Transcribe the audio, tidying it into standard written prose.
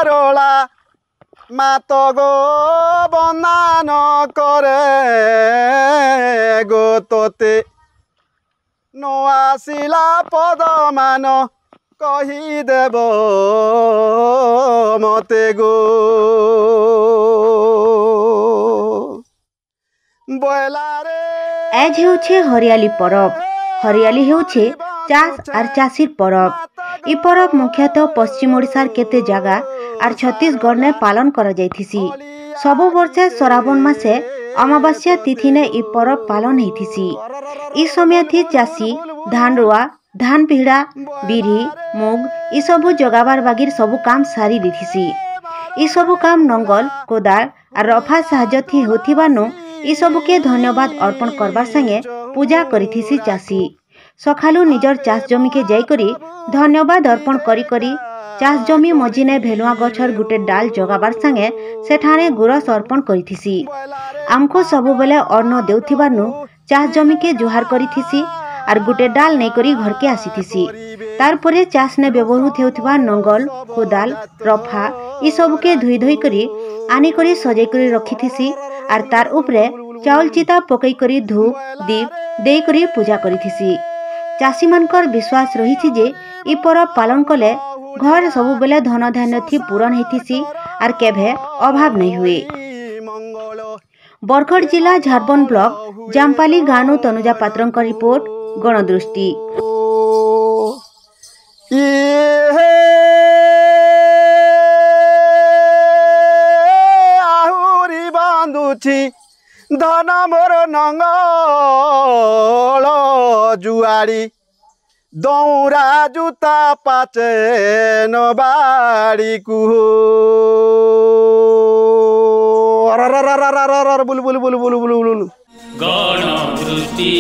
সারলা মাত গো বন্দান করে গো তোতে নআসিলা পদমান কহিদেব মতে গো বয়লারে आज हेउछे हरियाली परब। हरियाली हेउछे चाष और चाषीर परब। इ परब मुख्यतः पश्चिम ओडिशार केते जगह और छत्तीसगढ़ ने पालन करा जायथिसी। सबु वर्षे श्रावण मासे अमावास्या तिथि ने इ परब पालन हेथिसी। इ समय थी चाषी धान रुआ धान पिहड़ा बिरी मुग इ सबु जगाबार बागिर सबु काम सारी देथिसी। इ सबु काम नंगल कोदाल और रफा साहाय्य थी होथिबानु इ सबु के धन्यवाद अर्पण करबार संगे पूजा करिथिसी चाषी। सखालु निजर चाष जमी के जाई करी धन्यवाद अर्पण करी करी चाष जमी मझिने भेलुआ गछर गुटे डाल जगाबार संगे सेठाने गुरस अर्पण करिथिसी। आमको सबु बेले अन्न देउथिबानु चाष जमी के जुहार करिथिसी और गुटे डाल नै करी घर के आसीथिसी। तार परे चाष ने व्यवहृत हेउथिबा नंगल कोदाल रफा इ सबु के धुई धुई करी आनी करी सजाई करी रखिथिसी और तार उपरे चाउल चिता पकई करी धूप दीप देई करी पूजा करिथिसी। चाषी मानकर विश्वास रही जे इ परब पालन कले घर सबु बेले धन धान्य थी पूरण हेथिसी और केभे अभाव नहीं हुए। बरगढ़ जिला झारबन ब्लॉक जामपाली गानु तनुजा पात्रंक रिपोर्ट गणदृष्टि। आहुरी बांधुछि धन मोर नंगल जुआरी दौरा जुता पाचे नबाड़ी कुहो बुल बुल बुल बुल बुल बुल गणदृष्टि।